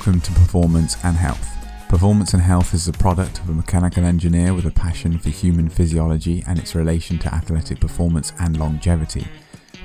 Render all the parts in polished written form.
Welcome to Performance and Health. Performance and Health is the product of a mechanical engineer with a passion for human physiology and its relation to athletic performance and longevity.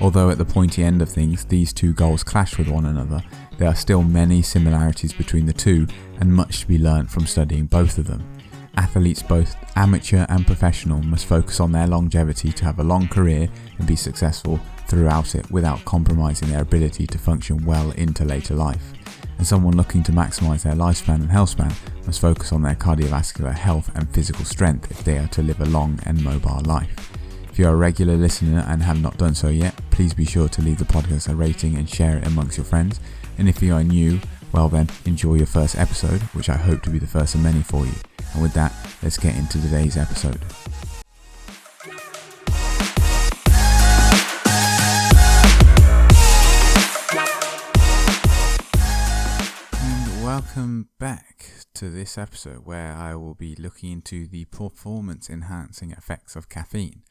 Although at the pointy end of things, these two goals clash with one another, there are still many similarities between the two and much to be learnt from studying both of them. Athletes, both amateur and professional, must focus on their longevity to have a long career and be successful throughout it without compromising their ability to function well into later life. And someone looking to maximise their lifespan and health span must focus on their cardiovascular health and physical strength if they are to live a long and mobile life. If you are a regular listener and have not done so yet, please be sure to leave the podcast a rating and share it amongst your friends. And if you are new, well then, enjoy your first episode, which I hope to be the first of many for you. And with that, let's get into today's episode. Welcome back to this episode where I will be looking into the performance enhancing effects of caffeine.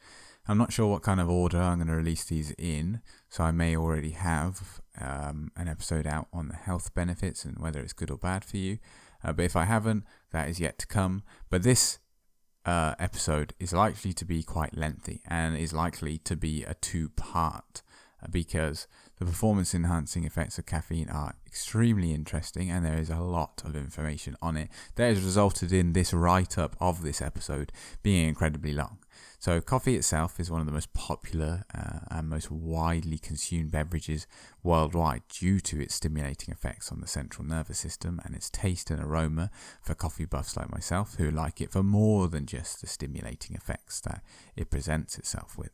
I'm not sure what kind of order I'm going to release these in, so I may already have an episode out on the health benefits and whether it's good or bad for you. But if I haven't, that is yet to come. But this episode is likely to be quite lengthy and is likely to be a two-part because the performance enhancing effects of caffeine are extremely interesting and there is a lot of information on it that has resulted in this write-up of this episode being incredibly long. So coffee itself is one of the most popular and most widely consumed beverages worldwide due to its stimulating effects on the central nervous system and its taste and aroma for coffee buffs like myself who like it for more than just the stimulating effects that it presents itself with.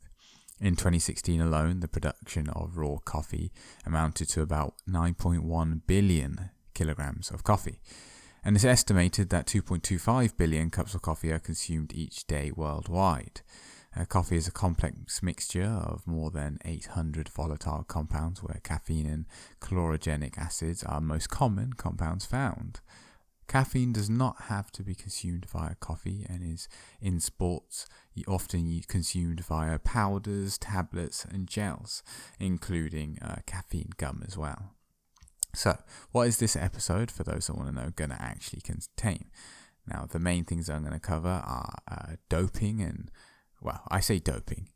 In 2016 alone, the production of raw coffee amounted to about 9.1 billion kilograms of coffee. And it's estimated that 2.25 billion cups of coffee are consumed each day worldwide. Coffee is a complex mixture of more than 800 volatile compounds where caffeine and chlorogenic acids are most common compounds found. Caffeine does not have to be consumed via coffee and is in sports often consumed via powders, tablets and gels, including caffeine gum as well. So, what is this episode, for those that want to know, going to actually contain? Now, the main things I'm going to cover are doping and, well, I say doping.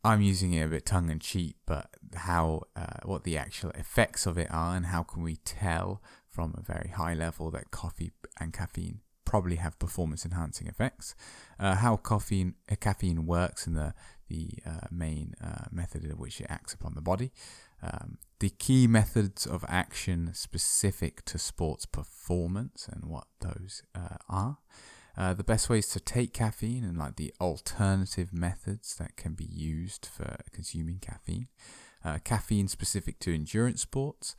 I'm using it a bit tongue-in-cheek, but what the actual effects of it are and how can we tell from a very high level that coffee and caffeine probably have performance-enhancing effects. How caffeine works and the main method in which it acts upon the body. The key methods of action specific to sports performance and what those are. The best ways to take caffeine and like the alternative methods that can be used for consuming caffeine. Caffeine specific to endurance sports,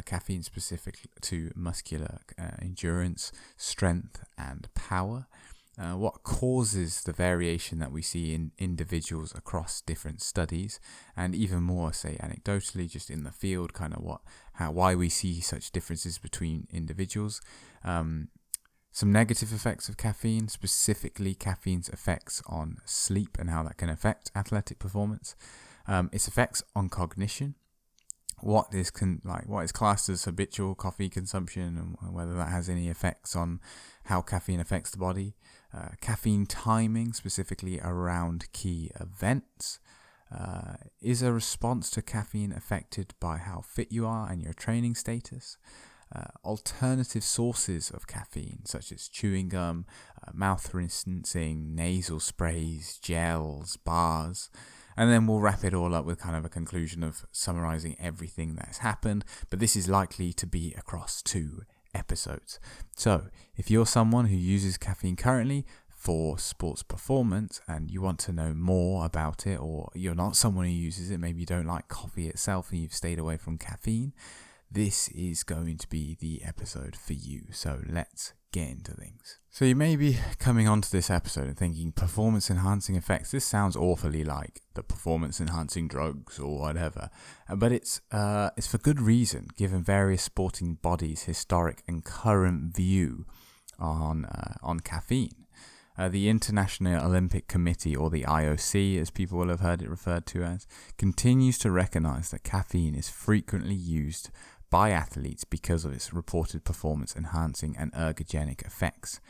caffeine specific to muscular endurance, strength and power. What causes the variation that we see in individuals across different studies, and even more, say anecdotally, just in the field, kind of why we see such differences between individuals. Some negative effects of caffeine, specifically caffeine's effects on sleep and how that can affect athletic performance. Its effects on cognition, what is classed as habitual coffee consumption and whether that has any effects on how caffeine affects the body. Caffeine timing, specifically around key events. Is a response to caffeine affected by how fit you are and your training status? Alternative sources of caffeine, such as chewing gum, mouth rinsing, nasal sprays, gels, bars. And then we'll wrap it all up with kind of a conclusion of summarizing everything that's happened. But this is likely to be across 2 episodes. So if you're someone who uses caffeine currently for sports performance and you want to know more about it, or you're not someone who uses it, maybe you don't like coffee itself and you've stayed away from caffeine, this is going to be the episode for you. So let's get into things. So you may be coming onto this episode and thinking performance enhancing effects. This sounds awfully like the performance enhancing drugs or whatever, but it's for good reason given various sporting bodies' historic and current view on caffeine. The International Olympic Committee, or the IOC as people will have heard it referred to as, continues to recognize that caffeine is frequently used by athletes because of its reported performance-enhancing and ergogenic effects.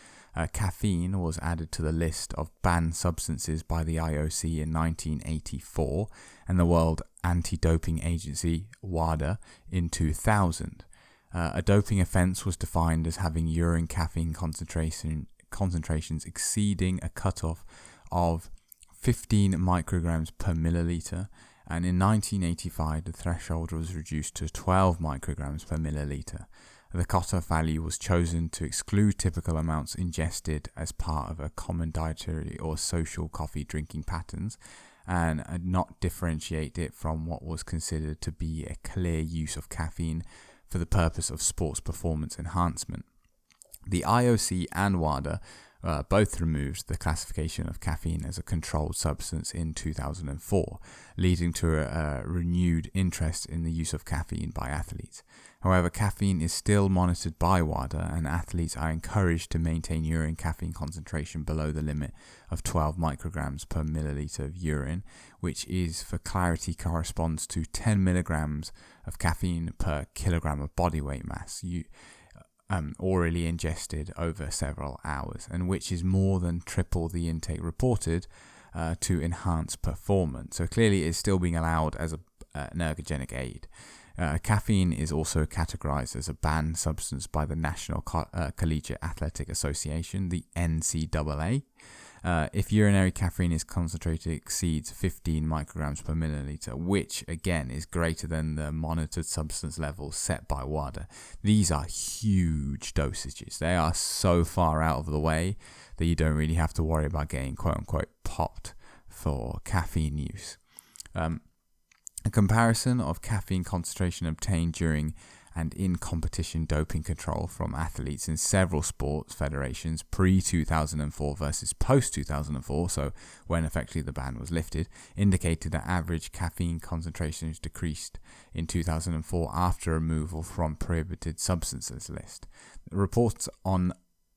Caffeine was added to the list of banned substances by the IOC in 1984 and the World Anti-Doping Agency, WADA, in 2000. A doping offence was defined as having urine caffeine concentrations exceeding a cutoff of 15 micrograms per milliliter, and in 1985 the threshold was reduced to 12 micrograms per milliliter. The cutoff value was chosen to exclude typical amounts ingested as part of a common dietary or social coffee drinking patterns, and not differentiate it from what was considered to be a clear use of caffeine for the purpose of sports performance enhancement. The IOC and WADA both removed the classification of caffeine as a controlled substance in 2004, leading to a renewed interest in the use of caffeine by athletes. However, caffeine is still monitored by WADA, and athletes are encouraged to maintain urine caffeine concentration below the limit of 12 micrograms per milliliter of urine, which is, for clarity, corresponds to 10 milligrams of caffeine per kilogram of body weight mass orally ingested over several hours, and which is more than triple the intake reported to enhance performance. So clearly it is still being allowed as an ergogenic aid. Caffeine is also categorized as a banned substance by the National Collegiate Athletic Association, the NCAA. If urinary caffeine is concentrated exceeds 15 micrograms per milliliter, which again is greater than the monitored substance levels set by WADA. These are huge dosages. They are so far out of the way that you don't really have to worry about getting quote unquote popped for caffeine use. A comparison of caffeine concentration obtained during and in competition doping control from athletes in several sports federations pre-2004 versus post-2004, so when effectively the ban was lifted, indicated that average caffeine concentrations decreased in 2004 after removal from prohibited substances list. Reports on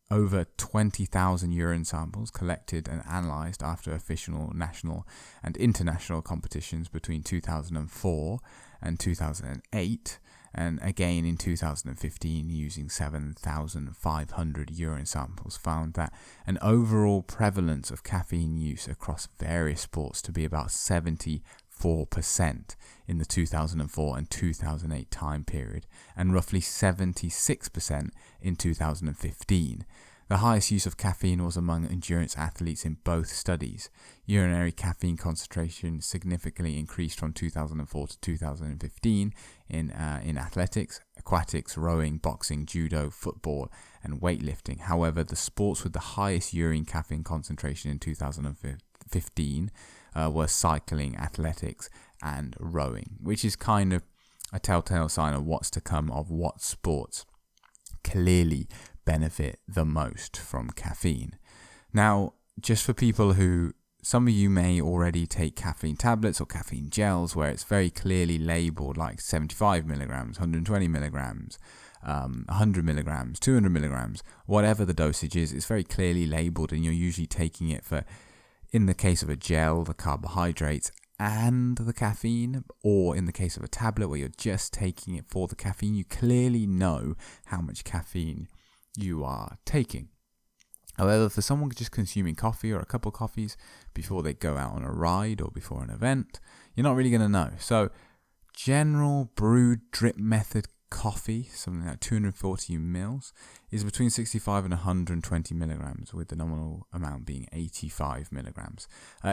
over 20,000 urine samples collected and analysed after official national and international competitions between 2004 and 2008, and again in 2015 using 7,500 urine samples, found that an overall prevalence of caffeine use across various sports to be about 74% in the 2004 and 2008 time period, and roughly 76% in 2015. The highest use of caffeine was among endurance athletes in both studies. Urinary caffeine concentration significantly increased from 2004 to 2015 in athletics, aquatics, rowing, boxing, judo, football, and weightlifting. However, the sports with the highest urine caffeine concentration in 2015 were cycling, athletics, and rowing, which is kind of a telltale sign of what's to come of what sports clearly benefit the most from caffeine. Now, just for people who, some of you may already take caffeine tablets or caffeine gels where it's very clearly labeled like 75 milligrams, 120 milligrams, 100 milligrams, 200 milligrams, whatever the dosage is, it's very clearly labeled, and you're usually taking it for, in the case of a gel, the carbohydrates and the caffeine, or in the case of a tablet where you're just taking it for the caffeine, you clearly know how much caffeine you are taking. However, for someone just consuming coffee or a couple of coffees before they go out on a ride or before an event, you're not really going to know. So general brewed drip method coffee, something like 240 mils, is between 65 and 120 milligrams, with the nominal amount being 85 milligrams.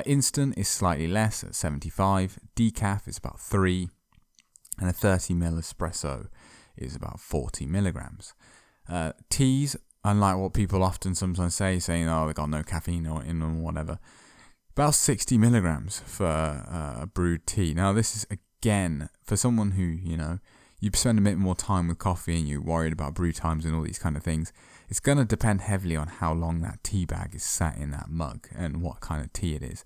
Instant is slightly less at 75, decaf is about 3, and a 30 ml espresso is about 40 milligrams. Teas, unlike what people often sometimes say, saying, oh, they got no caffeine or in them or whatever, about 60 milligrams for a brewed tea. Now, this is, again, for someone who, you spend a bit more time with coffee and you're worried about brew times and all these kind of things, it's going to depend heavily on how long that tea bag is sat in that mug and what kind of tea it is.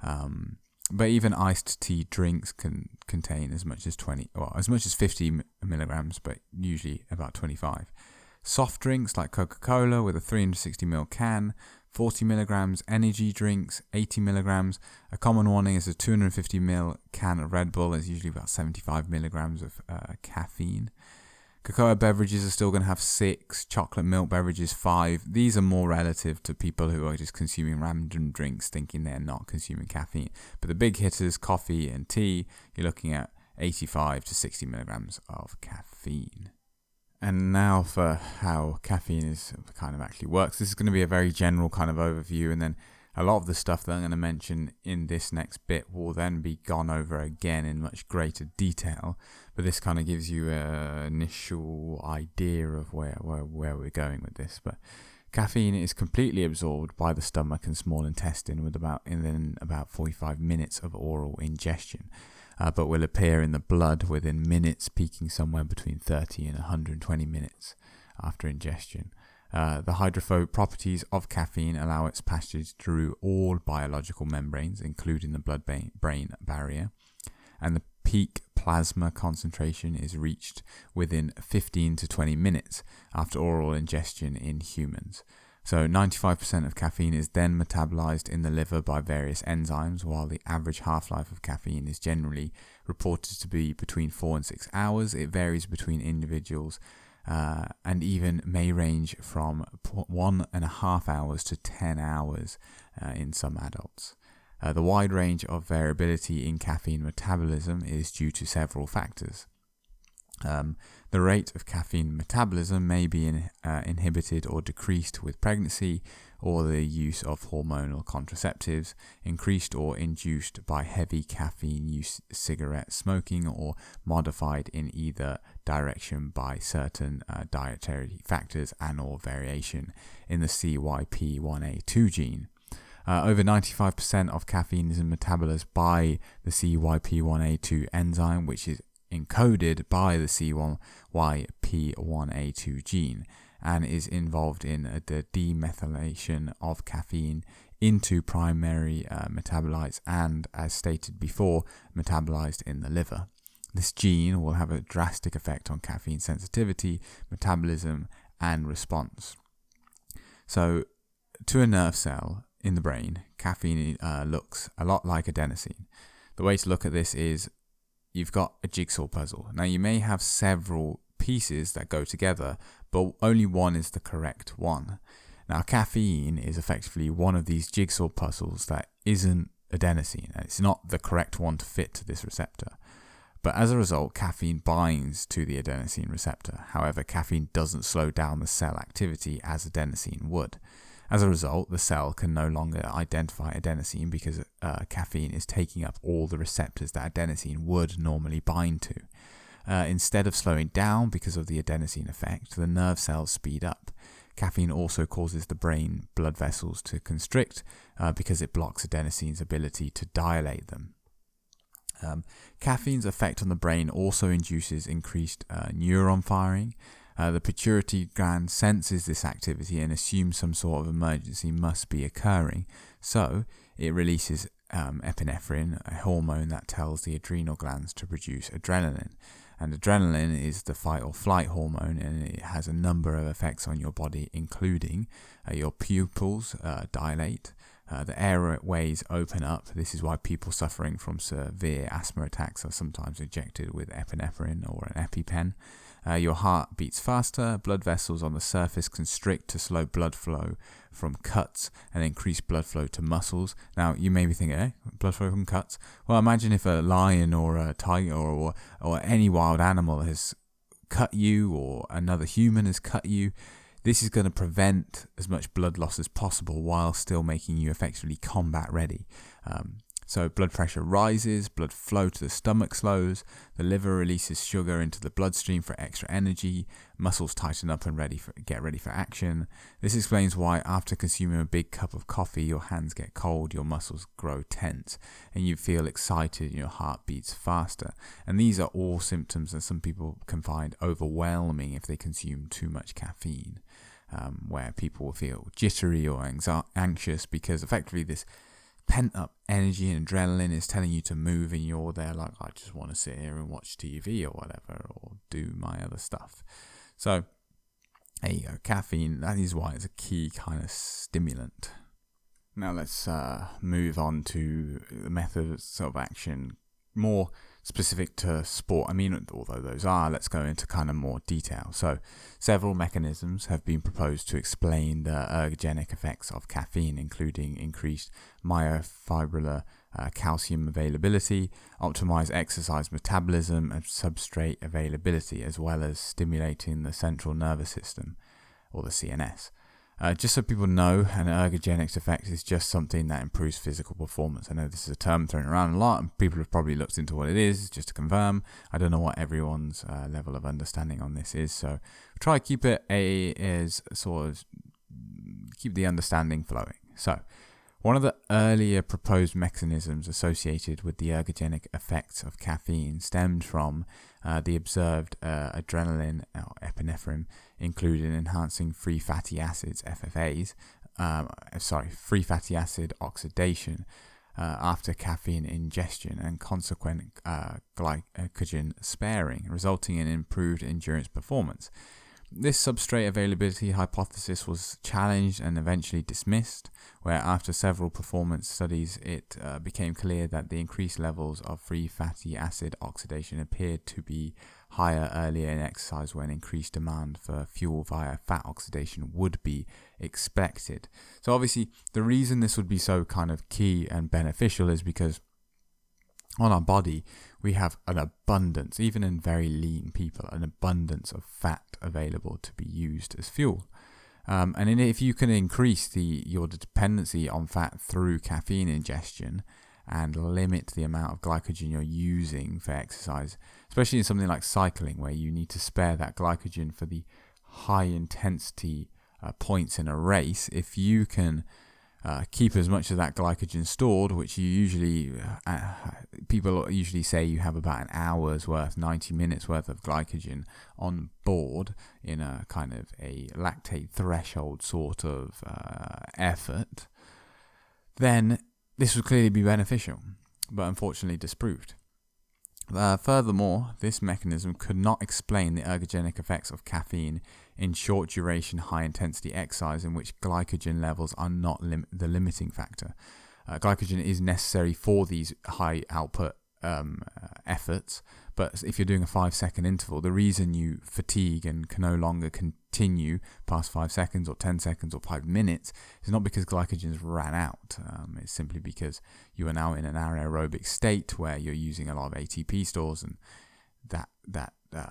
But even iced tea drinks can contain as much as 50 milligrams, but usually about 25. Soft drinks like Coca-Cola with a 360 ml can, 40 milligrams. Energy drinks, 80 milligrams. A common one is a 250 ml can of Red Bull is usually about 75 milligrams of caffeine. Cocoa beverages are still going to have 6, chocolate milk beverages 5. These are more relative to people who are just consuming random drinks thinking they're not consuming caffeine. But the big hitters, coffee and tea, you're looking at 85 to 60 milligrams of caffeine. And now for how caffeine is kind of actually works. This is going to be a very general kind of overview, and then a lot of the stuff that I'm going to mention in this next bit will then be gone over again in much greater detail. But this kind of gives you an initial idea of where we're going with this. But caffeine is completely absorbed by the stomach and small intestine within about 45 minutes of oral ingestion. But will appear in the blood within minutes, peaking somewhere between 30 and 120 minutes after ingestion. The hydrophobic properties of caffeine allow its passage through all biological membranes, including the blood-brain barrier, and the peak plasma concentration is reached within 15 to 20 minutes after oral ingestion in humans. So 95% of caffeine is then metabolized in the liver by various enzymes, while the average half-life of caffeine is generally reported to be between 4 and 6 hours. It varies between individuals and even may range from 1.5 hours to 10 hours in some adults. The wide range of variability in caffeine metabolism is due to several factors. The rate of caffeine metabolism may be inhibited or decreased with pregnancy or the use of hormonal contraceptives, increased or induced by heavy caffeine use, cigarette smoking, or modified in either direction by certain dietary factors and or variation in the CYP1A2 gene. Over 95% of caffeine is metabolized by the CYP1A2 enzyme, which is encoded by the CYP1A2 gene and is involved in the demethylation of caffeine into primary metabolites and, as stated before, metabolized in the liver. This gene will have a drastic effect on caffeine sensitivity, metabolism, and response. So, to a nerve cell in the brain, caffeine looks a lot like adenosine. The way to look at this is you've got a jigsaw puzzle. Now, you may have several pieces that go together, but only one is the correct one. Now, caffeine is effectively one of these jigsaw puzzles that isn't adenosine. It's not the correct one to fit to this receptor. But as a result, caffeine binds to the adenosine receptor. However, caffeine doesn't slow down the cell activity as adenosine would. As a result, the cell can no longer identify adenosine because caffeine is taking up all the receptors that adenosine would normally bind to. Instead of slowing down because of the adenosine effect, the nerve cells speed up. Caffeine also causes the brain blood vessels to constrict because it blocks adenosine's ability to dilate them. Caffeine's effect on the brain also induces increased neuron firing. The pituitary gland senses this activity and assumes some sort of emergency must be occurring, so it releases epinephrine, a hormone that tells the adrenal glands to produce adrenaline. And adrenaline is the fight or flight hormone, and it has a number of effects on your body, including your pupils dilate, the airways open up. This is why people suffering from severe asthma attacks are sometimes injected with epinephrine or an EpiPen. Your heart beats faster, blood vessels on the surface constrict to slow blood flow from cuts and increase blood flow to muscles. Now, you may be thinking, blood flow from cuts? Well, imagine if a lion or a tiger or any wild animal has cut you, or another human has cut you. This is going to prevent as much blood loss as possible while still making you effectively combat ready. So blood pressure rises, blood flow to the stomach slows, the liver releases sugar into the bloodstream for extra energy, muscles tighten up and get ready for action. This explains why after consuming a big cup of coffee, your hands get cold, your muscles grow tense, and you feel excited and your heart beats faster. And these are all symptoms that some people can find overwhelming if they consume too much caffeine, where people will feel jittery or anxious because effectively this pent up energy and adrenaline is telling you to move, and you're there like, I just want to sit here and watch TV or whatever, or do my other stuff. So there you go, caffeine, that is why it's a key kind of stimulant. Now let's move on to the methods of action more specific to sport. I mean, although those are, let's go into kind of more detail. So several mechanisms have been proposed to explain the ergogenic effects of caffeine, including increased myofibrillar calcium availability, optimized exercise metabolism and substrate availability, as well as stimulating the central nervous system, or the CNS. Just so people know, an ergogenic effect is just something that improves physical performance. I know this is a term thrown around a lot, and people have probably looked into what it is, just to confirm. I don't know what everyone's level of understanding on this is, so try to keep it keep the understanding flowing. So, one of the earlier proposed mechanisms associated with the ergogenic effects of caffeine stemmed from the observed adrenaline or epinephrine included in enhancing free fatty acids, FFAs, free fatty acid oxidation after caffeine ingestion and consequent glycogen sparing, resulting in improved endurance performance. This substrate availability hypothesis was challenged and eventually dismissed, where after several performance studies it became clear that the increased levels of free fatty acid oxidation appeared to be higher earlier in exercise when increased demand for fuel via fat oxidation would be expected. So obviously the reason this would be so kind of key and beneficial is because on our body, we have an abundance, even in very lean people, an abundance of fat available to be used as fuel. And if you can increase your dependency on fat through caffeine ingestion and limit the amount of glycogen you're using for exercise, especially in something like cycling where you need to spare that glycogen for the high intensity points in a race, if you can keep as much of that glycogen stored, which you usually people usually say you have about an hour's worth, 90 minutes worth of glycogen on board in a kind of a lactate threshold sort of effort, then this would clearly be beneficial, but unfortunately disproved. Furthermore, this mechanism could not explain the ergogenic effects of caffeine in short duration high intensity exercise in which glycogen levels are not the limiting factor. Glycogen is necessary for these high output efforts, but if you're doing a 5-second interval, the reason you fatigue and can no longer continue past 5 seconds or 10 seconds or 5 minutes is not because glycogen's ran out. It's simply because you are now in an anaerobic state where you're using a lot of ATP stores, and that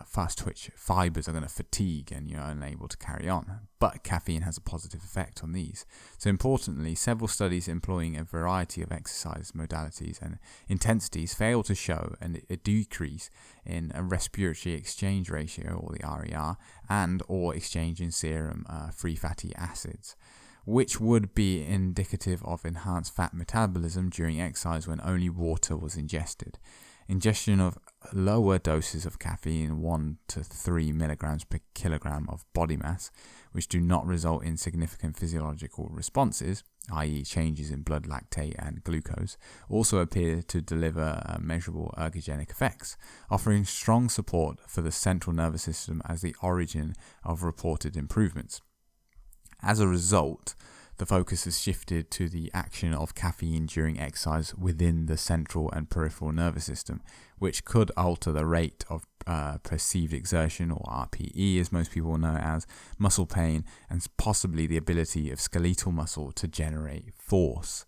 fast twitch fibers are going to fatigue and you're unable to carry on. But caffeine has a positive effect on these. So importantly, several studies employing a variety of exercise modalities and intensities fail to show a decrease in a respiratory exchange ratio, or the RER, and or exchange in serum free fatty acids, which would be indicative of enhanced fat metabolism during exercise when only water was ingested. Ingestion of lower doses of caffeine, 1 to 3 milligrams per kilogram of body mass, which do not result in significant physiological responses, i.e. changes in blood lactate and glucose, also appear to deliver measurable ergogenic effects, offering strong support for the central nervous system as the origin of reported improvements. As a result, the focus has shifted to the action of caffeine during exercise within the central and peripheral nervous system, which could alter the rate of perceived exertion, or RPE as most people know it as, muscle pain, and possibly the ability of skeletal muscle to generate force.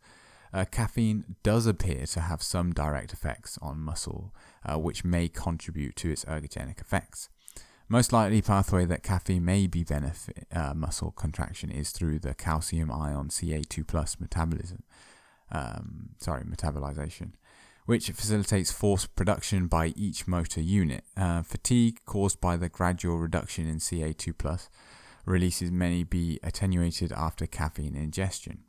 Caffeine does appear to have some direct effects on muscle, which may contribute to its ergogenic effects. Most likely pathway that caffeine may be benefit muscle contraction is through the calcium ion Ca2+ metabolization, which facilitates force production by each motor unit. Fatigue caused by the gradual reduction in Ca2+ releases may be attenuated after caffeine ingestion.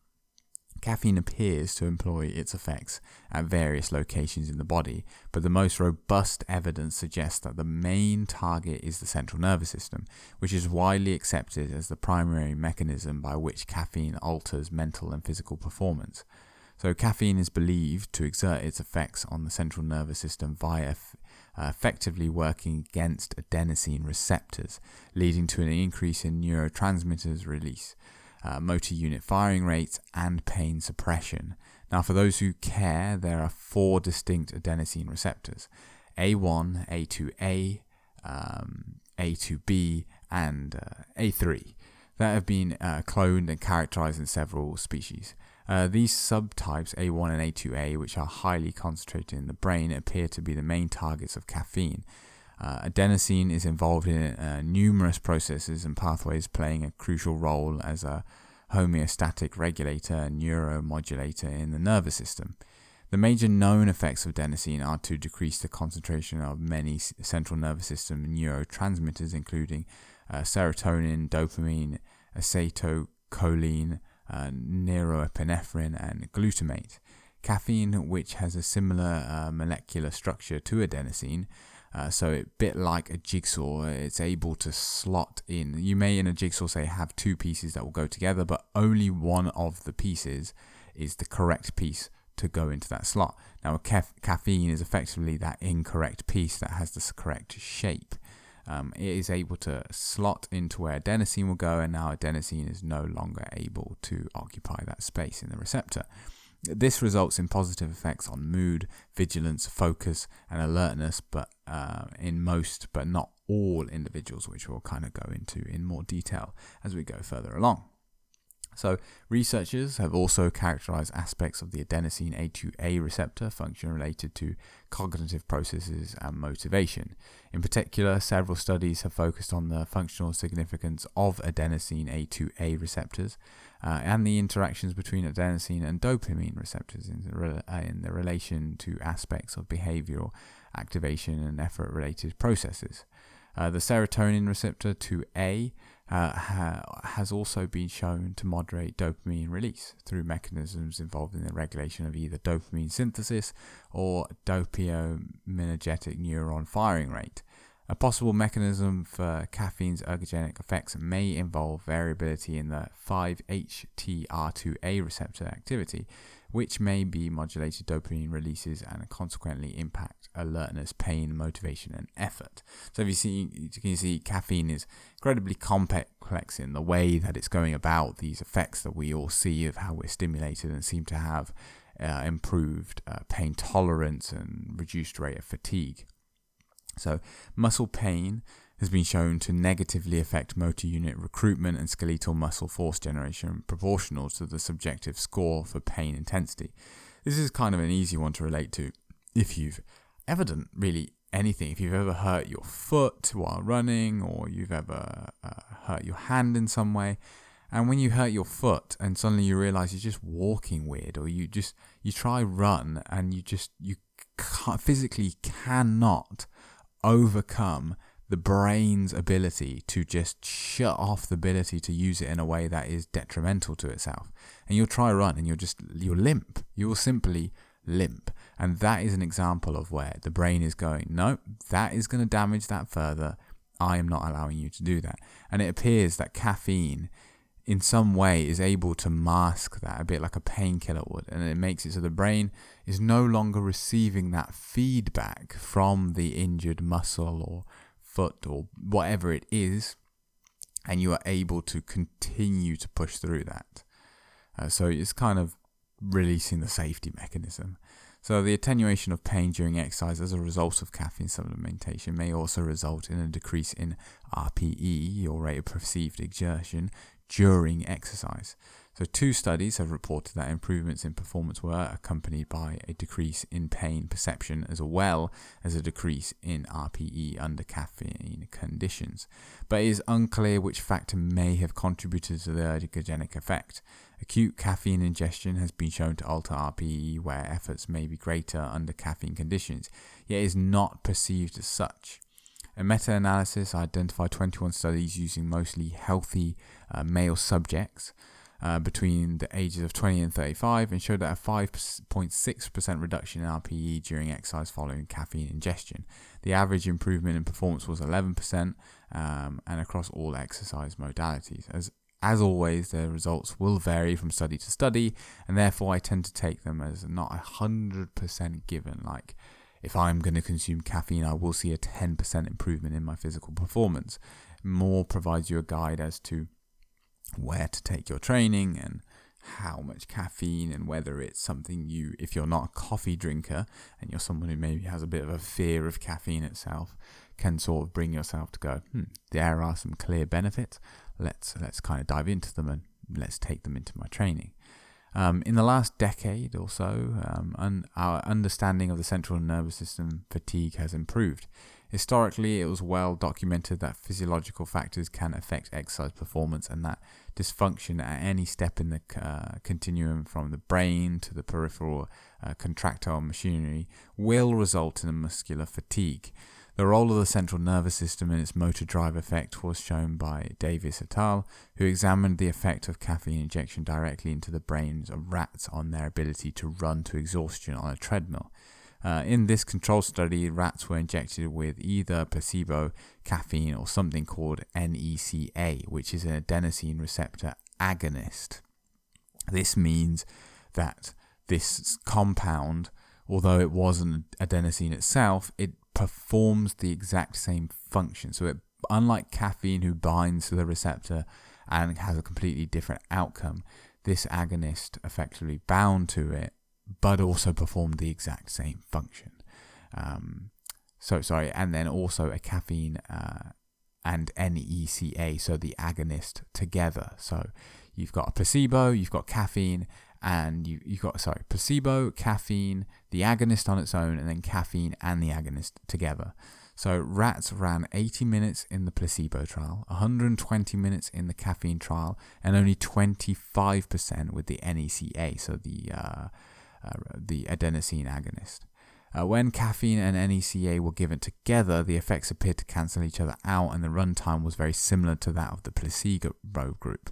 Caffeine appears to employ its effects at various locations in the body, but the most robust evidence suggests that the main target is the central nervous system, which is widely accepted as the primary mechanism by which caffeine alters mental and physical performance. So caffeine is believed to exert its effects on the central nervous system via effectively working against adenosine receptors, leading to an increase in neurotransmitters release. motor unit firing rates, and pain suppression. Now, for those who care, there are 4 distinct adenosine receptors: A1, A2A, A2B, and A3 that have been cloned and characterized in several species. These subtypes, A1 and A2A, which are highly concentrated in the brain, appear to be the main targets of caffeine. Adenosine is involved in numerous processes and pathways, playing a crucial role as a homeostatic regulator and neuromodulator in the nervous system. The major known effects of adenosine are to decrease the concentration of many central nervous system neurotransmitters, including serotonin, dopamine, acetylcholine, neuroepinephrine, and glutamate. Caffeine, which has a similar molecular structure to adenosine, so a bit like a jigsaw, it's able to slot in. You may in a jigsaw say have 2 pieces that will go together, but only one of the pieces is the correct piece to go into that slot. Now, caffeine is effectively that incorrect piece that has the correct shape. It is able to slot into where adenosine will go, and now adenosine is no longer able to occupy that space in the receptor. This results in positive effects on mood, vigilance, focus, and alertness, but in most but not all individuals, which we'll kind of go into in more detail as we go further along. So researchers have also characterized aspects of the adenosine A2A receptor function related to cognitive processes and motivation. In particular, several studies have focused on the functional significance of adenosine A2A receptors and the interactions between adenosine and dopamine receptors in the relation to aspects of behavioral activation and effort-related processes. The serotonin receptor 2A has also been shown to moderate dopamine release through mechanisms involved in the regulation of either dopamine synthesis or dopaminergic neuron firing rate. A possible mechanism for caffeine's ergogenic effects may involve variability in the 5-HTR2A receptor activity, which may be modulated dopamine releases and consequently impact alertness, pain, motivation, and effort. So you can see caffeine is incredibly complex in the way that it's going about these effects that we all see of how we're stimulated and seem to have improved pain tolerance and reduced rate of fatigue. So muscle pain has been shown to negatively affect motor unit recruitment and skeletal muscle force generation proportional to the subjective score for pain intensity. This is kind of an easy one to relate to if you've ever done really anything. If you've ever hurt your foot while running, or you've ever hurt your hand in some way, and when you hurt your foot and suddenly you realize you're just walking weird, or you try run and you physically cannot overcome the brain's ability to just shut off the ability to use it in a way that is detrimental to itself. And you'll try run and you'll limp. You will simply limp. And that is an example of where the brain is going, no, that is going to damage that further. I am not allowing you to do that. And it appears that caffeine in some way is able to mask that a bit like a painkiller would, and it makes it so the brain is no longer receiving that feedback from the injured muscle or foot or whatever it is, and you are able to continue to push through that. So it's kind of releasing the safety mechanism. So the attenuation of pain during exercise as a result of caffeine supplementation may also result in a decrease in RPE, or rate of perceived exertion, during exercise. So 2 studies have reported that improvements in performance were accompanied by a decrease in pain perception as well as a decrease in RPE under caffeine conditions. But it is unclear which factor may have contributed to the ergogenic effect. Acute caffeine ingestion has been shown to alter RPE where efforts may be greater under caffeine conditions, yet is not perceived as such. A meta-analysis identified 21 studies using mostly healthy male subjects between the ages of 20 and 35 and showed that a 5.6% reduction in RPE during exercise following caffeine ingestion. The average improvement in performance was 11% and across all exercise modalities. As always, the results will vary from study to study, and therefore I tend to take them as not 100% given. Like, if I'm going to consume caffeine, I will see a 10% improvement in my physical performance. More provides you a guide as to where to take your training and how much caffeine, and whether it's something if you're not a coffee drinker and you're someone who maybe has a bit of a fear of caffeine itself, can sort of bring yourself to go, there are some clear benefits. Let's kind of dive into them and let's take them into my training. In the last decade or so, our understanding of the central nervous system fatigue has improved. Historically, it was well documented that physiological factors can affect exercise performance, and that dysfunction at any step in the continuum from the brain to the peripheral contractile machinery will result in a muscular fatigue. The role of the central nervous system in its motor drive effect was shown by Davis et al., who examined the effect of caffeine injection directly into the brains of rats on their ability to run to exhaustion on a treadmill. In this control study, rats were injected with either placebo, caffeine, or something called NECA, which is an adenosine receptor agonist. This means that this compound, although it wasn't adenosine itself, it performs the exact same function. So unlike caffeine, who binds to the receptor and has a completely different outcome, this agonist effectively bound to it, but also performed the exact same function. And then also a caffeine and NECA, so the agonist together. So you've got a placebo, you've got caffeine, and you've got placebo, caffeine, the agonist on its own, and then caffeine and the agonist together. So rats ran 80 minutes in the placebo trial, 120 minutes in the caffeine trial, and only 25% with the NECA, so the adenosine agonist. When caffeine and NECA were given together, the effects appeared to cancel each other out, and the run time was very similar to that of the placebo group.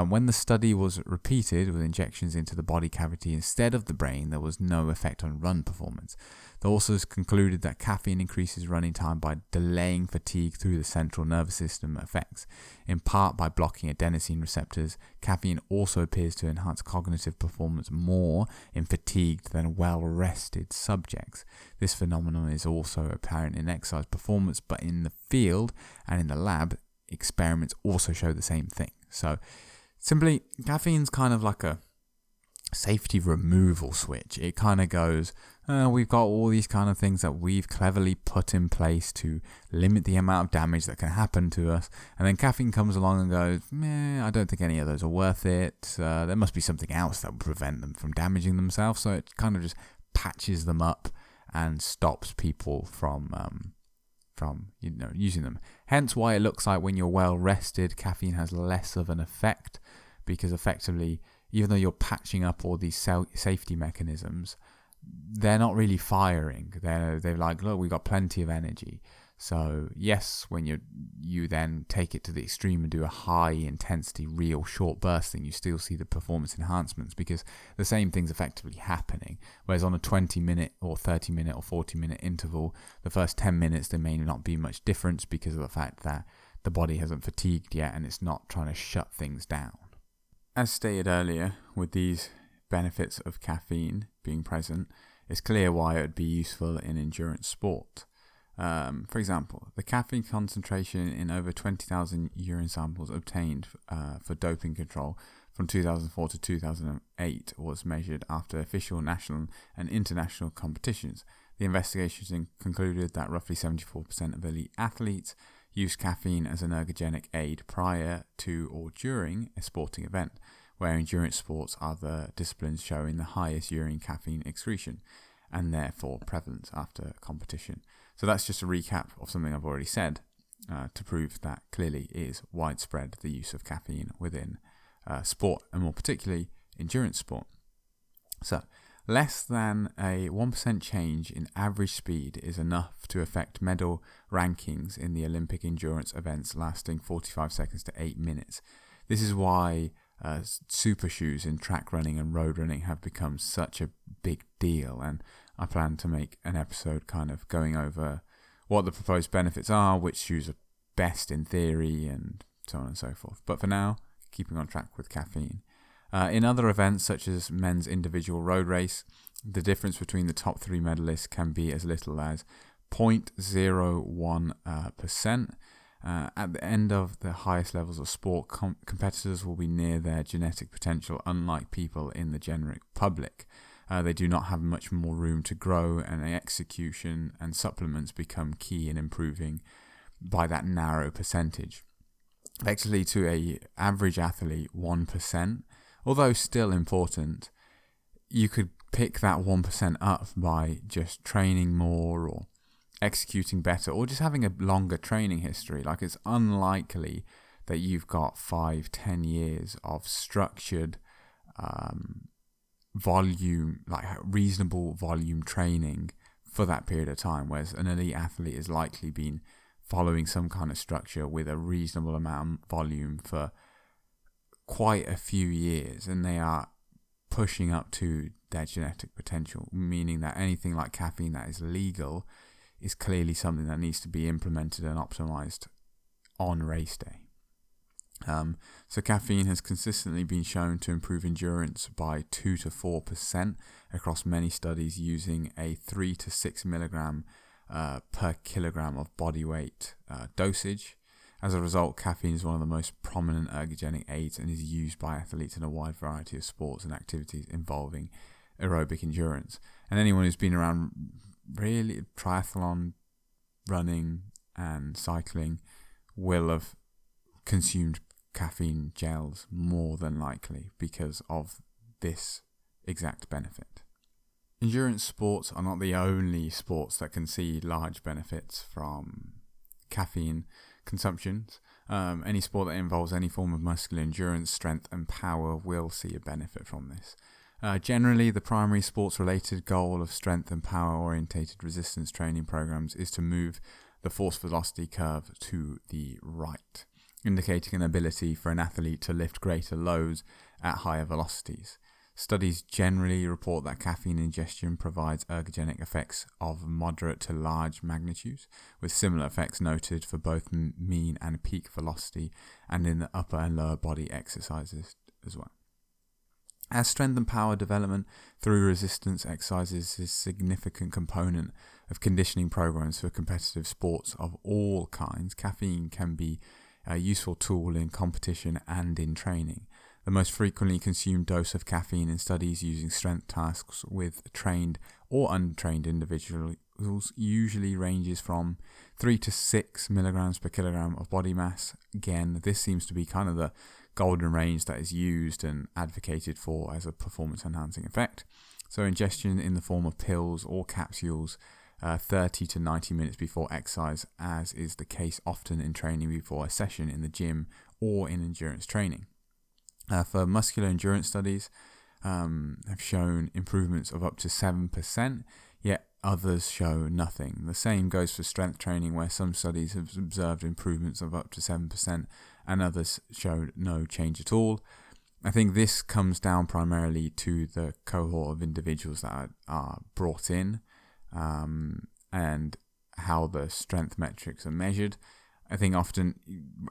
When the study was repeated with injections into the body cavity instead of the brain, there was no effect on run performance. The authors concluded that caffeine increases running time by delaying fatigue through the central nervous system effects. In part by blocking adenosine receptors, caffeine also appears to enhance cognitive performance more in fatigued than well-rested subjects. This phenomenon is also apparent in exercise performance, but in the field and in the lab, experiments also show the same thing. So simply, caffeine's kind of like a safety removal switch. It kind of goes, we've got all these kind of things that we've cleverly put in place to limit the amount of damage that can happen to us. And then caffeine comes along and goes, I don't think any of those are worth it. There must be something else that would prevent them from damaging themselves. So it kind of just patches them up and stops people from using them. Hence why it looks like when you're well rested, caffeine has less of an effect, because effectively, even though you're patching up all these safety mechanisms, they're not really firing. They're like, look, we've got plenty of energy. So yes, when you then take it to the extreme and do a high intensity, real short burst thing, you still see the performance enhancements, because the same thing's effectively happening. Whereas on a 20-minute or 30-minute or 40-minute interval, the first 10 minutes, there may not be much difference because of the fact that the body hasn't fatigued yet and it's not trying to shut things down. As stated earlier, with these benefits of caffeine being present, it's clear why it would be useful in endurance sport. For example, the caffeine concentration in over 20,000 urine samples obtained for doping control from 2004 to 2008 was measured after official national and international competitions. The investigations concluded that roughly 74% of elite athletes used caffeine as an ergogenic aid prior to or during a sporting event, where endurance sports are the disciplines showing the highest urine caffeine excretion and therefore prevalence after competition. So that's just a recap of something I've already said to prove that clearly it is widespread, the use of caffeine within sport, and more particularly endurance sport. So less than a 1% change in average speed is enough to affect medal rankings in the Olympic endurance events lasting 45 seconds to 8 minutes. This is why super shoes in track running and road running have become such a big deal, and I plan to make an episode kind of going over what the proposed benefits are, which shoes are best in theory, and so on and so forth. But for now, keeping on track with caffeine. In other events, such as men's individual road race, the difference between the top 3 medalists can be as little as 0.01%, At the end of the highest levels of sport, competitors will be near their genetic potential, unlike people in the general public. They do not have much more room to grow, and execution and supplements become key in improving by that narrow percentage. Effectively, to a average athlete, 1%, although still important, you could pick that 1% up by just training more or executing better or just having a longer training history. Like, it's unlikely that you've got 5-10 years of structured volume, like reasonable volume training for that period of time, whereas an elite athlete has likely been following some kind of structure with a reasonable amount of volume for quite a few years, and they are pushing up to their genetic potential, meaning that anything like caffeine that is legal is clearly something that needs to be implemented and optimized on race day. So caffeine has consistently been shown to improve endurance by 2 to 4% across many studies using a 3 to 6 milligram per kilogram of body weight dosage. As a result, caffeine is one of the most prominent ergogenic aids and is used by athletes in a wide variety of sports and activities involving aerobic endurance. And anyone who's been around really triathlon, running and cycling will have consumed caffeine gels more than likely because of this exact benefit. Endurance sports are not the only sports that can see large benefits from caffeine consumptions. Any sport that involves any form of muscular endurance, strength and power will see a benefit from this. Generally, the primary sports-related goal of strength and power-orientated resistance training programs is to move the force-velocity curve to the right, indicating an ability for an athlete to lift greater loads at higher velocities. Studies generally report that caffeine ingestion provides ergogenic effects of moderate to large magnitudes, with similar effects noted for both mean and peak velocity and in the upper and lower body exercises as well. As strength and power development through resistance exercises is a significant component of conditioning programs for competitive sports of all kinds, caffeine can be a useful tool in competition and in training. The most frequently consumed dose of caffeine in studies using strength tasks with trained or untrained individuals usually ranges from 3 to 6 milligrams per kilogram of body mass. Again, this seems to be kind of the golden range that is used and advocated for as a performance enhancing effect. So ingestion in the form of pills or capsules 30 to 90 minutes before exercise, as is the case often in training before a session in the gym or in endurance training. For muscular endurance studies have shown improvements of up to 7%, yet others show nothing. The same goes for strength training, where some studies have observed improvements of up to 7% and others showed no change at all. I think this comes down primarily to the cohort of individuals that are brought in and how the strength metrics are measured. I think often,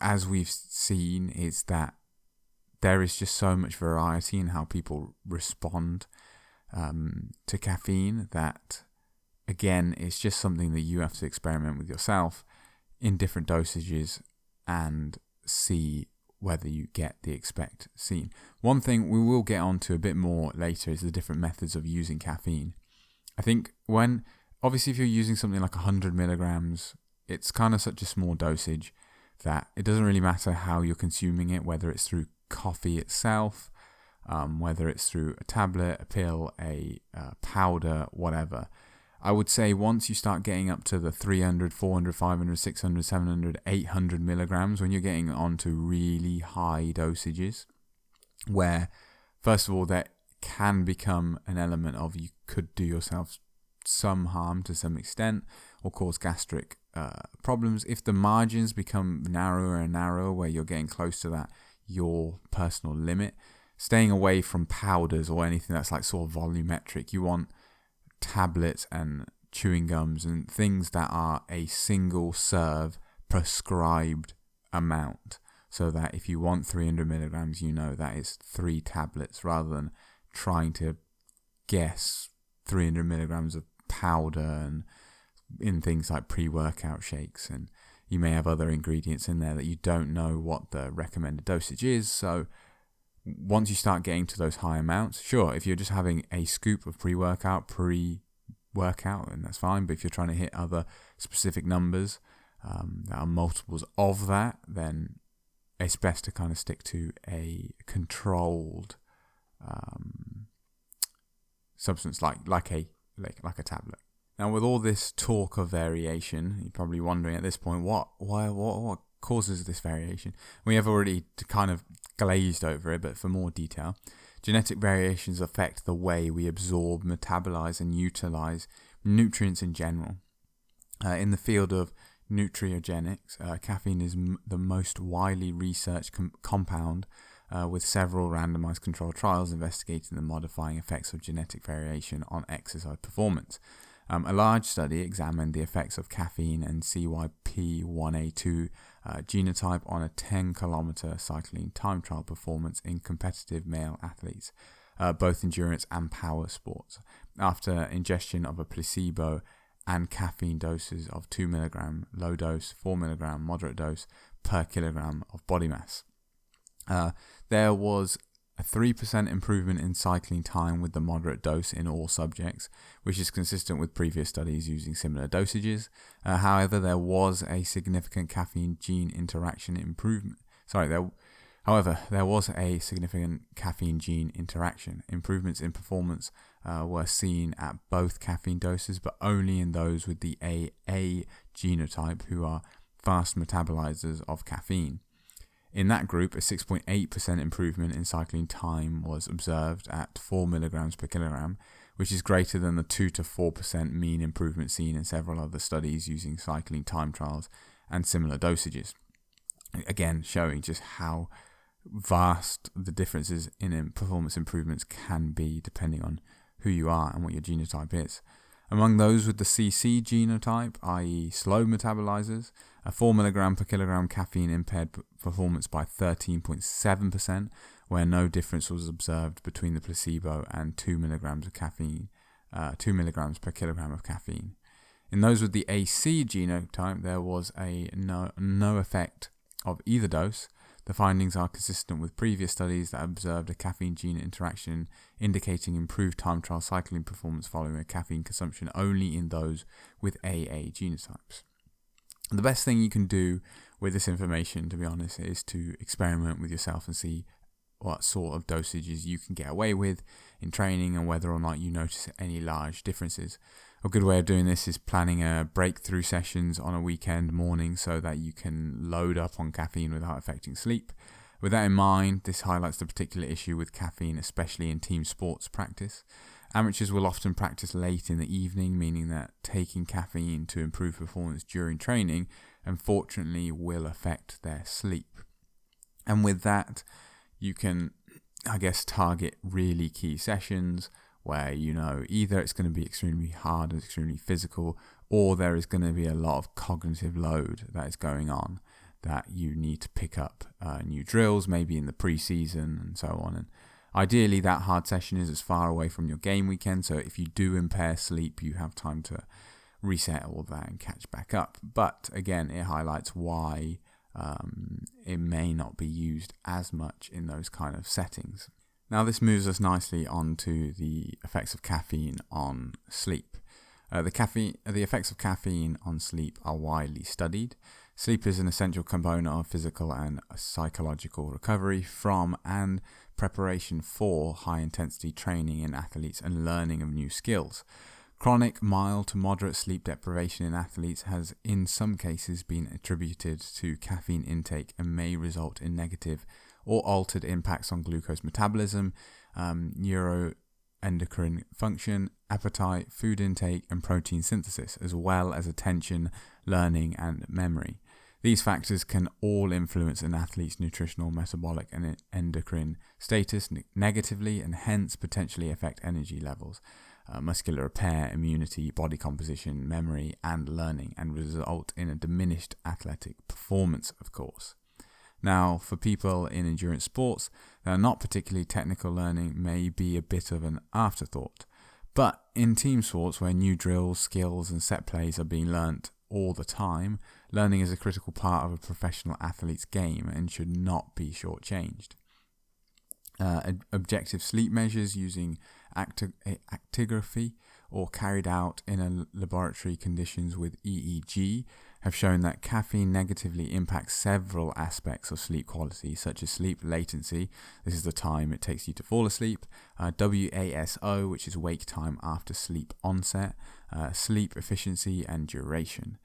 as we've seen, is that there is just so much variety in how people respond to caffeine that, again, it's just something that you have to experiment with yourself in different dosages and see whether you get the expect seen. One thing we will get onto a bit more later is the different methods of using caffeine. I think obviously if you're using something like 100 milligrams, it's kind of such a small dosage that it doesn't really matter how you're consuming it, whether it's through coffee itself, whether it's through a tablet, a pill, a powder, whatever. I would say once you start getting up to the 300, 400, 500, 600, 700, 800 milligrams, when you're getting onto really high dosages, where first of all that can become an element of you could do yourself some harm to some extent or cause gastric problems. If the margins become narrower and narrower, where you're getting close to that your personal limit, staying away from powders or anything that's like sort of volumetric. You want tablets and chewing gums and things that are a single serve prescribed amount, so that if you want 300 milligrams, you know that is 3 tablets, rather than trying to guess 300 milligrams of powder and in things like pre-workout shakes. And You may have other ingredients in there that you don't know what the recommended dosage is. So once you start getting to those high amounts, sure, if you're just having a scoop of pre-workout, and that's fine. But if you're trying to hit other specific numbers that are multiples of that, then it's best to kind of stick to a controlled substance like a tablet. Now, with all this talk of variation, you're probably wondering at this point, what causes this variation? We have already kind of glazed over it, but for more detail, genetic variations affect the way we absorb, metabolize, and utilize nutrients in general. In the field of nutriogenics, caffeine is the most widely researched compound, with several randomized controlled trials investigating the modifying effects of genetic variation on exercise performance. A large study examined the effects of caffeine and CYP1A2 genotype on a 10-kilometer cycling time trial performance in competitive male athletes, both endurance and power sports, after ingestion of a placebo and caffeine doses of 2 mg low dose, 4 mg moderate dose per kilogram of body mass. There was a 3% improvement in cycling time with the moderate dose in all subjects, which is consistent with previous studies using similar dosages. However, there was a significant caffeine gene interaction improvement. There was a significant caffeine gene interaction. Improvements in performance were seen at both caffeine doses, but only in those with the AA genotype, who are fast metabolizers of caffeine. In that group, a 6.8% improvement in cycling time was observed at 4 mg per kilogram, which is greater than the 2 to 4% mean improvement seen in several other studies using cycling time trials and similar dosages. Again, showing just how vast the differences in performance improvements can be depending on who you are and what your genotype is. Among those with the CC genotype, i.e. slow metabolizers, a 4 mg per kilogram caffeine impaired performance by 13.7%, where no difference was observed between the placebo and 2 mg of caffeine, 2 mg per kilogram of caffeine. In those with the AC genotype, there was no effect of either dose. The findings are consistent with previous studies that observed a caffeine gene interaction indicating improved time trial cycling performance following a caffeine consumption only in those with AA genotypes. The best thing you can do with this information, to be honest, is to experiment with yourself and see what sort of dosages you can get away with in training and whether or not you notice any large differences. A good way of doing this is planning breakthrough sessions on a weekend morning so that you can load up on caffeine without affecting sleep. With that in mind, this highlights the particular issue with caffeine, especially in team sports practice. Amateurs will often practice late in the evening, meaning that taking caffeine to improve performance during training, unfortunately, will affect their sleep. And with that, you can, target really key sessions where either it's going to be extremely hard and extremely physical, or there is going to be a lot of cognitive load that is going on that you need to pick up new drills, maybe in the pre-season and so on. And ideally, that hard session is as far away from your game weekend, so if you do impair sleep, you have time to reset all that and catch back up. But again, it highlights why it may not be used as much in those kind of settings. Now, this moves us nicely onto the effects of caffeine on sleep. The effects of caffeine on sleep are widely studied. Sleep is an essential component of physical and psychological recovery from and preparation for high-intensity training in athletes and learning of new skills. Chronic, mild to moderate sleep deprivation in athletes has in some cases been attributed to caffeine intake and may result in negative or altered impacts on glucose metabolism, neuroendocrine function, appetite, food intake, and protein synthesis, as well as attention, learning, and memory. These factors can all influence an athlete's nutritional, metabolic, and endocrine status negatively and hence potentially affect energy levels, muscular repair, immunity, body composition, memory, and learning, and result in a diminished athletic performance, of course. Now, for people in endurance sports that are not particularly technical, learning may be a bit of an afterthought. But in team sports where new drills, skills, and set plays are being learnt all the time, learning is a critical part of a professional athlete's game and should not be shortchanged. Objective sleep measures using actigraphy or carried out in a laboratory conditions with EEG have shown that caffeine negatively impacts several aspects of sleep quality, such as sleep latency. This is the time it takes you to fall asleep. WASO, which is wake time after sleep onset. Sleep efficiency and duration.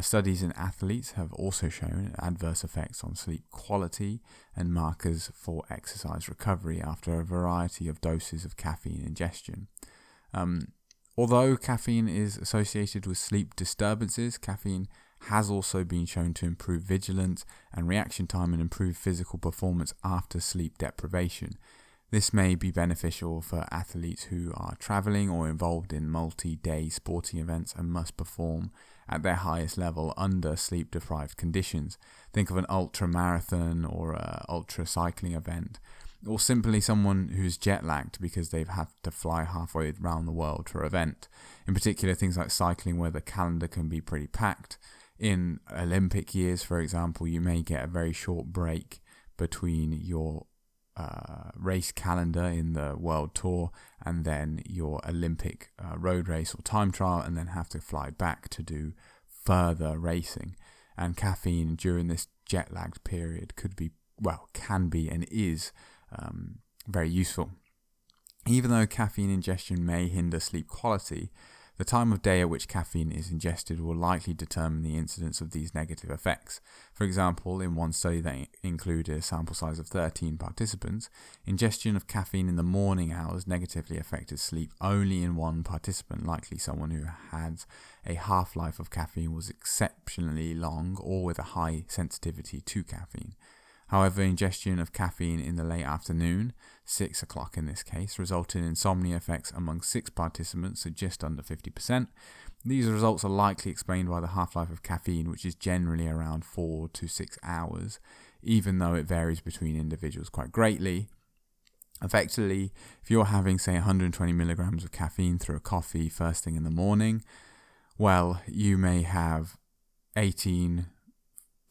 Studies in athletes have also shown adverse effects on sleep quality and markers for exercise recovery after a variety of doses of caffeine ingestion. Although caffeine is associated with sleep disturbances, caffeine has also been shown to improve vigilance and reaction time and improve physical performance after sleep deprivation. This may be beneficial for athletes who are traveling or involved in multi-day sporting events and must perform at their highest level under sleep-deprived conditions. Think of an ultra-marathon or an ultra-cycling event, or simply someone who's jet-lagged because they've had to fly halfway around the world for an event. In particular, things like cycling where the calendar can be pretty packed. In Olympic years, for example, you may get a very short break between your race calendar in the world tour and then your Olympic road race or time trial, and then have to fly back to do further racing. And caffeine during this jet lagged period can be and is very useful. Even though caffeine ingestion may hinder sleep quality, the time of day at which caffeine is ingested will likely determine the incidence of these negative effects. For example, in one study that included a sample size of 13 participants, ingestion of caffeine in the morning hours negatively affected sleep only in one participant, likely someone who had a half-life of caffeine was exceptionally long or with a high sensitivity to caffeine. However, ingestion of caffeine in the late afternoon, 6 o'clock in this case, resulted in insomnia effects among 6 participants, so just under 50%. These results are likely explained by the half-life of caffeine, which is generally around 4 to 6 hours, even though it varies between individuals quite greatly. Effectively, if you're having, say, 120 milligrams of caffeine through a coffee first thing in the morning, well, you may have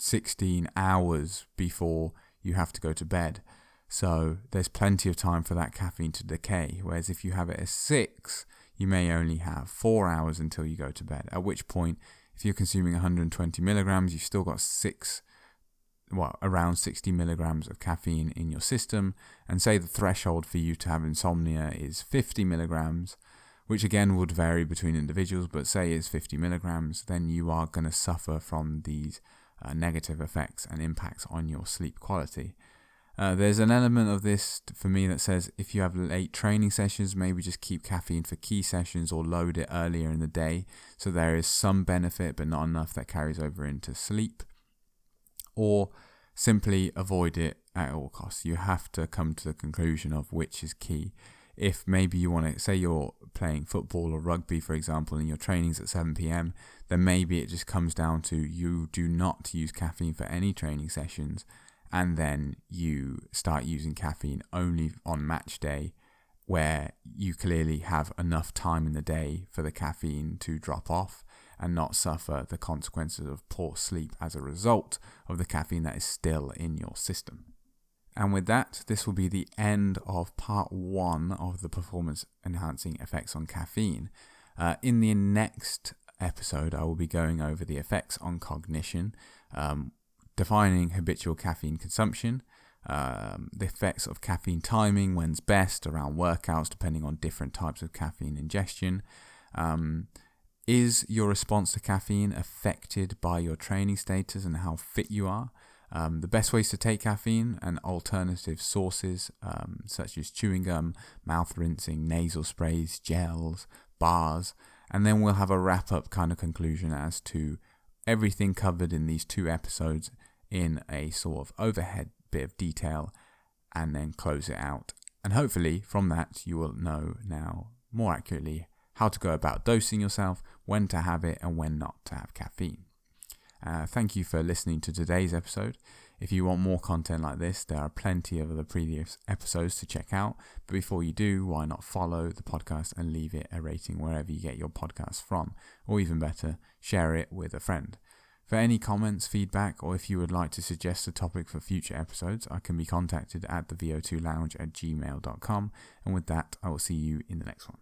16 hours before you have to go to bed. So there's plenty of time for that caffeine to decay. Whereas if you have it at 6, you may only have 4 hours until you go to bed. At which point, if you're consuming 120 milligrams, you've still got around 60 milligrams of caffeine in your system. And say the threshold for you to have insomnia is 50 milligrams, which again would vary between individuals, but say is 50 milligrams, then you are going to suffer from these negative effects and impacts on your sleep quality. There's an element of this for me that says if you have late training sessions, maybe just keep caffeine for key sessions or load it earlier in the day, so there is some benefit but not enough that carries over into sleep, or simply avoid it at all costs. You have to come to the conclusion of which is key. If maybe you want to, say you're playing football or rugby, for example, and your training's at 7 p.m, then maybe it just comes down to you do not use caffeine for any training sessions, and then you start using caffeine only on match day, where you clearly have enough time in the day for the caffeine to drop off and not suffer the consequences of poor sleep as a result of the caffeine that is still in your system. And with that, this will be the end of part 1 of the performance enhancing effects on caffeine. In the next episode, I will be going over the effects on cognition, defining habitual caffeine consumption, the effects of caffeine timing, when's best around workouts, depending on different types of caffeine ingestion. Is your response to caffeine affected by your training status and how fit you are? The best ways to take caffeine and alternative sources such as chewing gum, mouth rinsing, nasal sprays, gels, bars, and then we'll have a wrap-up kind of conclusion as to everything covered in these 2 episodes in a sort of overhead bit of detail, and then close it out. And hopefully from that you will know now more accurately how to go about dosing yourself, when to have it and when not to have caffeine. Thank you for listening to today's episode. If you want more content like this, there are plenty of other previous episodes to check out. But before you do, why not follow the podcast and leave it a rating wherever you get your podcasts from? Or even better, share it with a friend. For any comments, feedback, or if you would like to suggest a topic for future episodes, I can be contacted at thevo2lounge@gmail.com. And with that, I will see you in the next one.